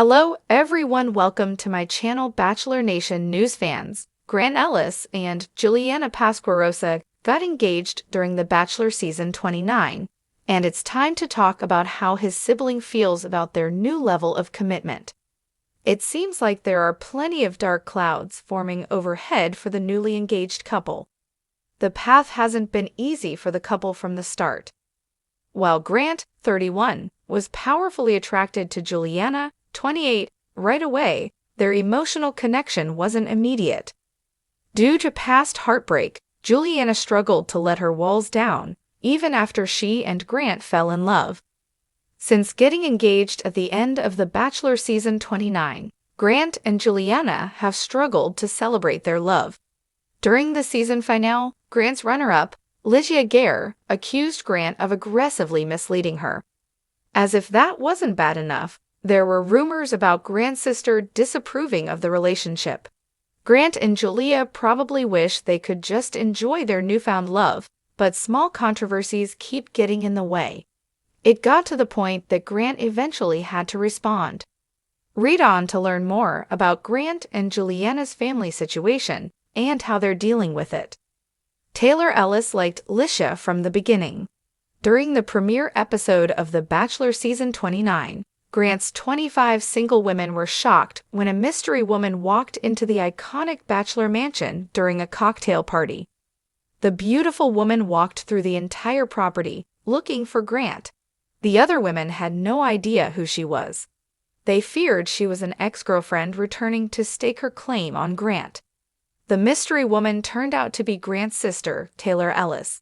Hello everyone, welcome to my channel Bachelor Nation news fans. Grant Ellis and Juliana Pasquarosa got engaged during the Bachelor season 29, and it's time to talk about how his sibling feels about their new level of commitment. It seems like there are plenty of dark clouds forming overhead for the newly engaged couple. The path hasn't been easy for the couple from the start. While Grant, 31, was powerfully attracted to Juliana, 28, right away, their emotional connection wasn't immediate. Due to past heartbreak, Juliana struggled to let her walls down, even after she and Grant fell in love. Since getting engaged at the end of the Bachelor season 29, Grant and Juliana have struggled to celebrate their love. During the season finale, Grant's runner-up, Litia Garr, accused Grant of aggressively misleading her. As if that wasn't bad enough, there were rumors about Grant's sister disapproving of the relationship. Grant and Julia probably wish they could just enjoy their newfound love, but small controversies keep getting in the way. It got to the point that Grant eventually had to respond. Read on to learn more about Grant and Juliana's family situation and how they're dealing with it. Taylor Ellis liked Litia from the beginning. During the premiere episode of The Bachelor season 29, Grant's 25 single women were shocked when a mystery woman walked into the iconic Bachelor mansion during a cocktail party. The beautiful woman walked through the entire property, looking for Grant. The other women had no idea who she was. They feared she was an ex-girlfriend returning to stake her claim on Grant. The mystery woman turned out to be Grant's sister, Taylor Ellis.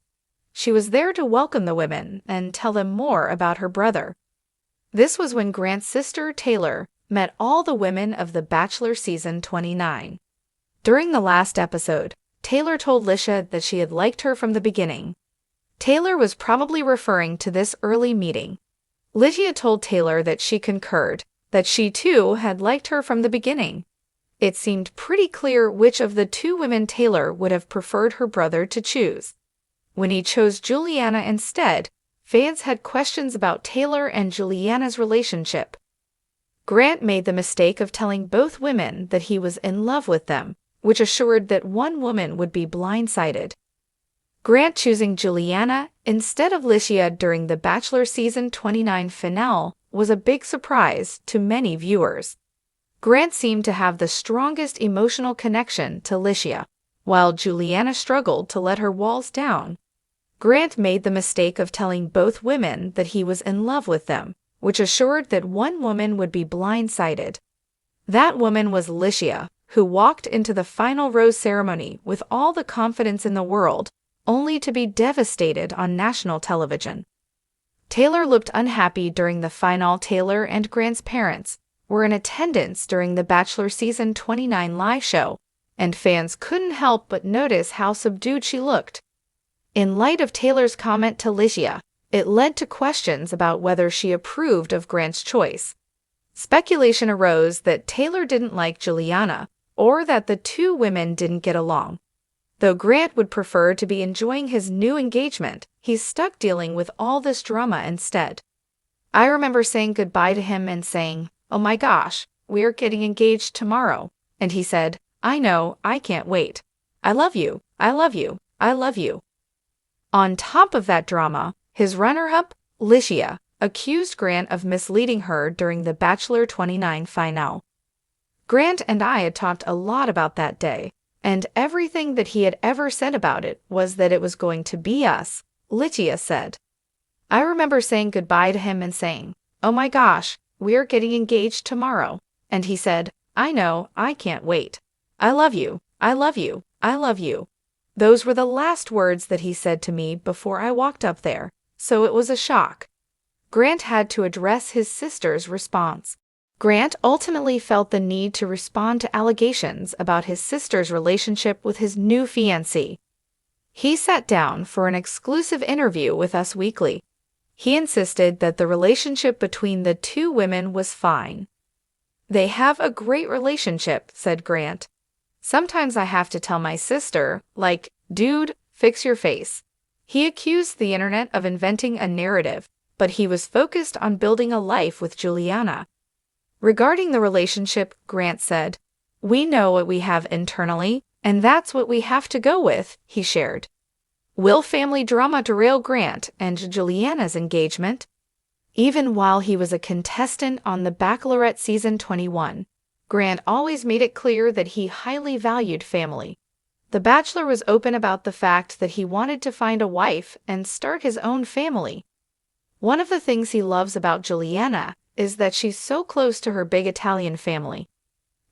She was there to welcome the women and tell them more about her brother. This was when Grant's sister, Taylor, met all the women of The Bachelor season 29. During the last episode, Taylor told Litia that she had liked her from the beginning. Taylor was probably referring to this early meeting. Litia told Taylor that she concurred, that she too had liked her from the beginning. It seemed pretty clear which of the two women Taylor would have preferred her brother to choose. When he chose Juliana instead, fans had questions about Taylor and Juliana's relationship. Grant made the mistake of telling both women that he was in love with them, which assured that one woman would be blindsided. Grant choosing Juliana instead of Litia during the Bachelor season 29 finale was a big surprise to many viewers. Grant seemed to have the strongest emotional connection to Litia, while Juliana struggled to let her walls down. Grant made the mistake of telling both women that he was in love with them, which assured that one woman would be blindsided. That woman was Litia, who walked into the final rose ceremony with all the confidence in the world, only to be devastated on national television. Taylor looked unhappy during the finale. Taylor and Grant's parents were in attendance during the Bachelor season 29 live show, and fans couldn't help but notice how subdued she looked. In light of Taylor's comment to Litia, it led to questions about whether she approved of Grant's choice. Speculation arose that Taylor didn't like Juliana, or that the two women didn't get along. Though Grant would prefer to be enjoying his new engagement, he's stuck dealing with all this drama instead. I remember saying goodbye to him and saying, "Oh my gosh, we're getting engaged tomorrow." And he said, "I know, I can't wait. I love you, I love you, I love you." On top of that drama, his runner-up, Litia, accused Grant of misleading her during the Bachelor 29 finale. Grant and I had talked a lot about that day, and everything that he had ever said about it was that it was going to be us, Litia said. I remember saying goodbye to him and saying, "Oh my gosh, we're getting engaged tomorrow." And he said, "I know, I can't wait. I love you, I love you, I love you." Those were the last words that he said to me before I walked up there, so it was a shock. Grant had to address his sister's response. Grant ultimately felt the need to respond to allegations about his sister's relationship with his new fiancé. He sat down for an exclusive interview with Us Weekly. He insisted that the relationship between the two women was fine. "They have a great relationship," said Grant. "Sometimes I have to tell my sister, like, dude, fix your face." He accused the internet of inventing a narrative, but he was focused on building a life with Juliana. Regarding the relationship, Grant said, "We know what we have internally, and that's what we have to go with," he shared. Will family drama derail Grant and Juliana's engagement? Even while he was a contestant on The Bachelorette Season 21, Grant always made it clear that he highly valued family. The Bachelor was open about the fact that he wanted to find a wife and start his own family. One of the things he loves about Juliana is that she's so close to her big Italian family.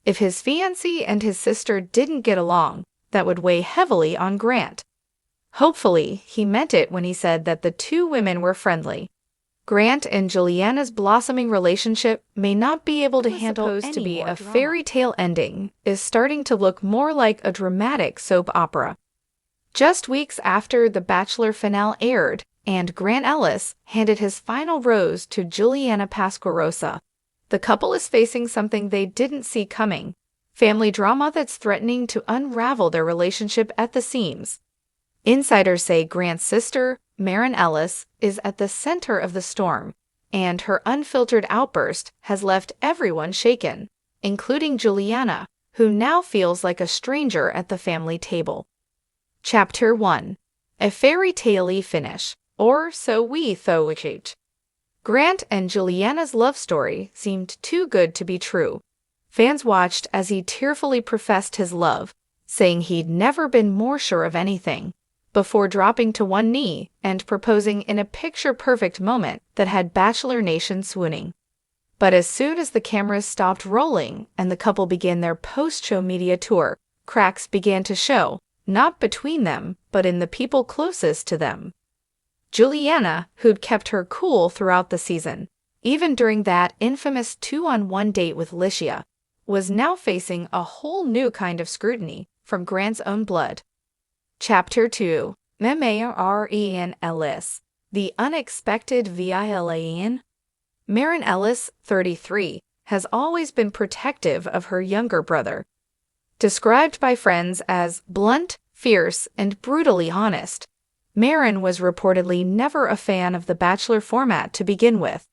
If his fiancé and his sister didn't get along, that would weigh heavily on Grant. Hopefully, he meant it when he said that the two women were friendly. Grant and Juliana's blossoming relationship may not be able to handle supposed to be a fairy tale ending, is starting to look more like a dramatic soap opera. Just weeks after the Bachelor finale aired, and Grant Ellis handed his final rose to Juliana Pasquarosa, the couple is facing something they didn't see coming: family drama that's threatening to unravel their relationship at the seams. Insiders say Grant's sister, Ellis, is at the center of the storm, and her unfiltered outburst has left everyone shaken, including Juliana, who now feels like a stranger at the family table. Chapter 1. A fairy tale-y finish, or so we thought. Grant and Juliana's love story seemed too good to be true. Fans watched as he tearfully professed his love, saying he'd never been more sure of anything, before dropping to one knee and proposing in a picture-perfect moment that had Bachelor Nation swooning. But as soon as the cameras stopped rolling and the couple began their post-show media tour, cracks began to show, not between them, but in the people closest to them. Juliana, who'd kept her cool throughout the season, even during that infamous 2-on-1 date with Litia, was now facing a whole new kind of scrutiny from Grant's own blood. Chapter 2. Marin Ellis, the unexpected villain. Marin Ellis, 33, has always been protective of her younger brother. Described by friends as blunt, fierce, and brutally honest, Marin was reportedly never a fan of the Bachelor format to begin with.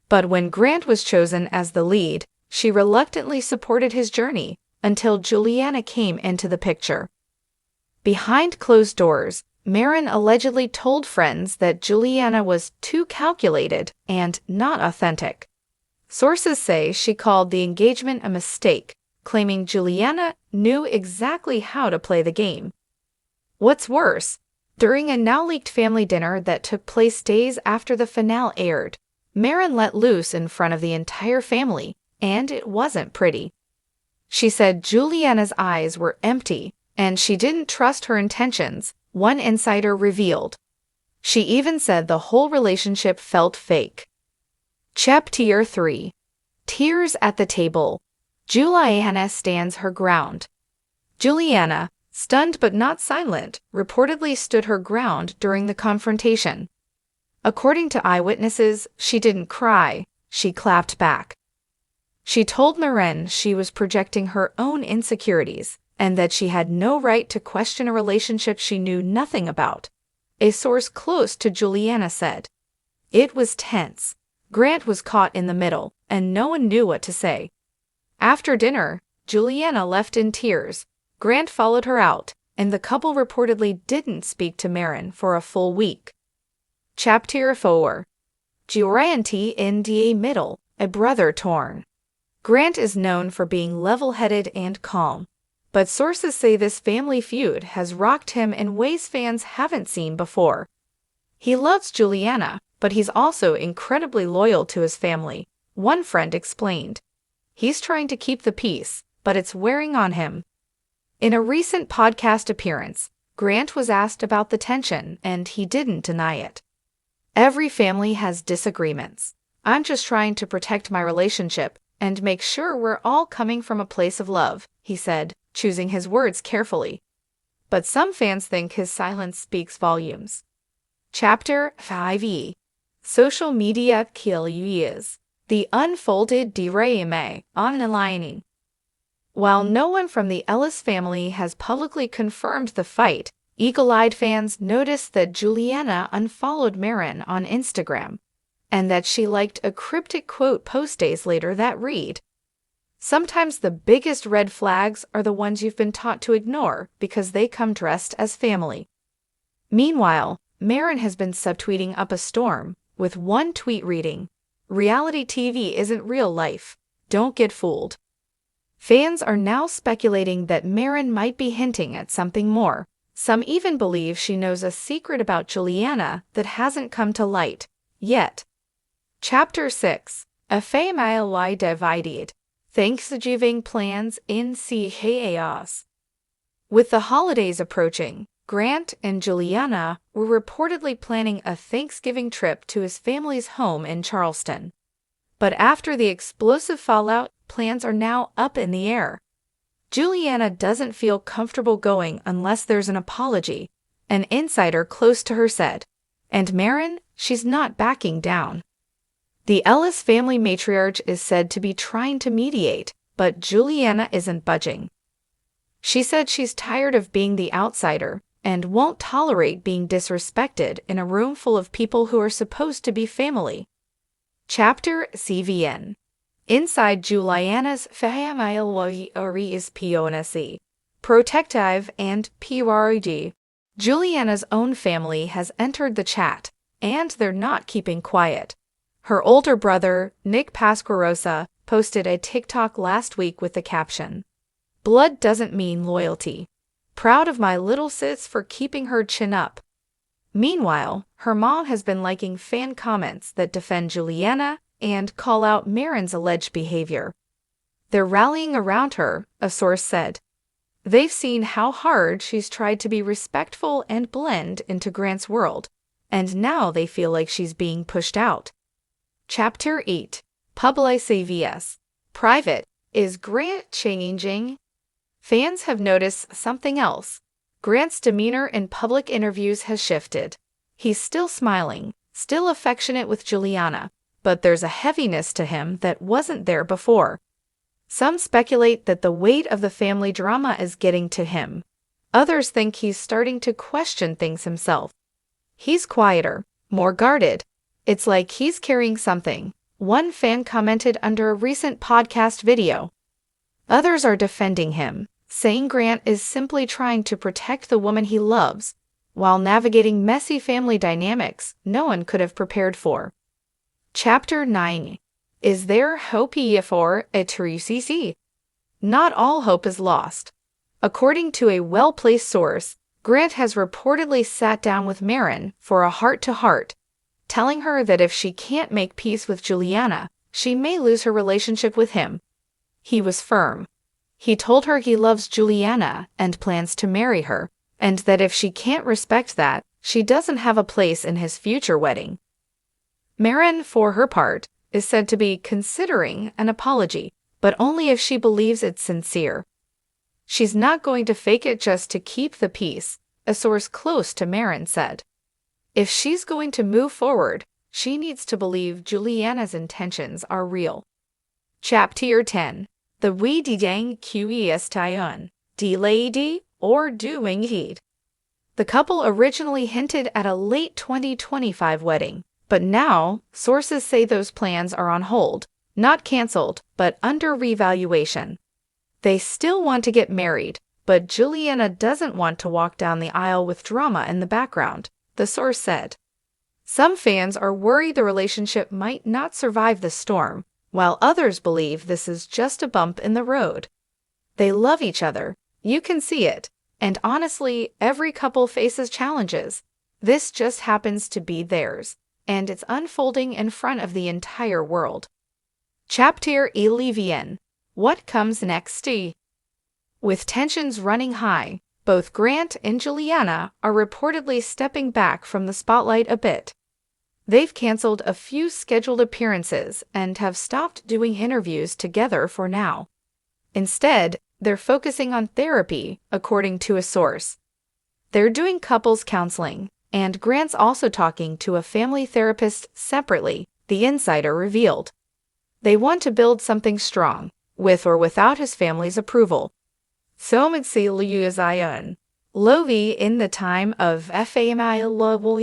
But when Grant was chosen as the lead, she reluctantly supported his journey until Juliana came into the picture. Behind closed doors, Marin allegedly told friends that Juliana was too calculated and not authentic. Sources say she called the engagement a mistake, claiming Juliana knew exactly how to play the game. What's worse, during a now-leaked family dinner that took place days after the finale aired, Marin let loose in front of the entire family, and it wasn't pretty. She said Juliana's eyes were empty, and she didn't trust her intentions, one insider revealed. She even said the whole relationship felt fake. Chapter 3. Tears at the Table. Juliana stands her ground. Juliana, stunned but not silent, reportedly stood her ground during the confrontation. According to eyewitnesses, she didn't cry, she clapped back. She told Marin she was projecting her own insecurities, and that she had no right to question a relationship she knew nothing about. A source close to Juliana said. It was tense. Grant was caught in the middle, and no one knew what to say. After dinner, Juliana left in tears. Grant followed her out, and the couple reportedly didn't speak to Marin for a full week. Chapter 4. Giuranti in the middle, a brother torn. Grant is known for being level-headed and calm, but sources say this family feud has rocked him in ways fans haven't seen before. He loves Juliana, but he's also incredibly loyal to his family, one friend explained. He's trying to keep the peace, but it's wearing on him. In a recent podcast appearance, Grant was asked about the tension, and he didn't deny it. Every family has disagreements. I'm just trying to protect my relationship and make sure we're all coming from a place of love, he said, choosing his words carefully. But some fans think his silence speaks volumes. Chapter 5e. Social Media Kills. The Unfolded Drama Online. While no one from the Ellis family has publicly confirmed the fight, eagle-eyed fans noticed that Juliana unfollowed Marin on Instagram. and that she liked a cryptic quote post days later that read, "Sometimes the biggest red flags are the ones you've been taught to ignore because they come dressed as family." Meanwhile, Maren has been subtweeting up a storm, with one tweet reading, "Reality TV isn't real life. Don't get fooled." Fans are now speculating that Maren might be hinting at something more. Some even believe she knows a secret about Juliana that hasn't come to light yet. Chapter 6. A Family Divided. Thanksgiving Plans in Chaos. With the holidays approaching, Grant and Juliana were reportedly planning a Thanksgiving trip to his family's home in Charleston. But after the explosive fallout, plans are now up in the air. Juliana doesn't feel comfortable going unless there's an apology, an insider close to her said. And Maren, she's not backing down. The Ellis family matriarch is said to be trying to mediate, but Juliana isn't budging. She said she's tired of being the outsider and won't tolerate being disrespected in a room full of people who are supposed to be family. Chapter 7. Inside Juliana's family is protective and PRD. Juliana's own family has entered the chat, and they're not keeping quiet. Her older brother, Nick Pasquarosa, posted a TikTok last week with the caption, "Blood doesn't mean loyalty. Proud of my little sis for keeping her chin up." Meanwhile, her mom has been liking fan comments that defend Juliana and call out Maren's alleged behavior. They're rallying around her, a source said. They've seen how hard she's tried to be respectful and blend into Grant's world, and now they feel like she's being pushed out. Chapter 8. Public vs. Private. Is Grant changing? Fans have noticed something else. Grant's demeanor in public interviews has shifted. He's still smiling, still affectionate with Juliana, but there's a heaviness to him that wasn't there before. Some speculate that the weight of the family drama is getting to him. Others think he's starting to question things himself. He's quieter, more guarded. It's like he's carrying something, one fan commented under a recent podcast video. Others are defending him, saying Grant is simply trying to protect the woman he loves, while navigating messy family dynamics no one could have prepared for. Chapter 9. Is there hope for a TCC? Not all hope is lost. According to a well-placed source, Grant has reportedly sat down with Maren for a heart-to-heart, telling her that if she can't make peace with Juliana, she may lose her relationship with him. He was firm. He told her he loves Juliana and plans to marry her, and that if she can't respect that, she doesn't have a place in his future wedding. Maren, for her part, is said to be considering an apology, but only if she believes it's sincere. She's not going to fake it just to keep the peace, a source close to Maren said. If she's going to move forward, she needs to believe Juliana's intentions are real. Chapter 10. The we dang question, delayed or doing heed. The couple originally hinted at a late 2025 wedding, but now sources say those plans are on hold, not canceled, but under reevaluation. They still want to get married, but Juliana doesn't want to walk down the aisle with drama in the background, the source said. Some fans are worried the relationship might not survive the storm, while others believe this is just a bump in the road. They love each other, you can see it, and honestly, every couple faces challenges. This just happens to be theirs, and it's unfolding in front of the entire world. Chapter 11. What comes next? With tensions running high, both Grant and Juliana are reportedly stepping back from the spotlight a bit. They've canceled a few scheduled appearances and have stopped doing interviews together for now. Instead, they're focusing on therapy, according to a source. They're doing couples counseling, and Grant's also talking to a family therapist separately, the insider revealed. They want to build something strong, with or without his family's approval. So Litia Lovi in the time of FAUDS.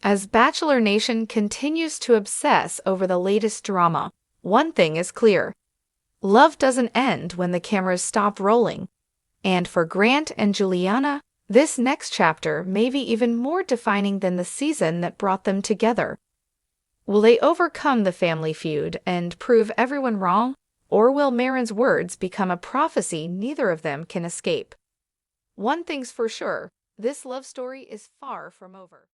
As Bachelor Nation continues to obsess over the latest drama, one thing is clear. Love doesn't end when the cameras stop rolling. And for Grant and Juliana, this next chapter may be even more defining than the season that brought them together. Will they overcome the family feud and prove everyone wrong, or will Marin's words become a prophecy neither of them can escape? One thing's for sure, this love story is far from over.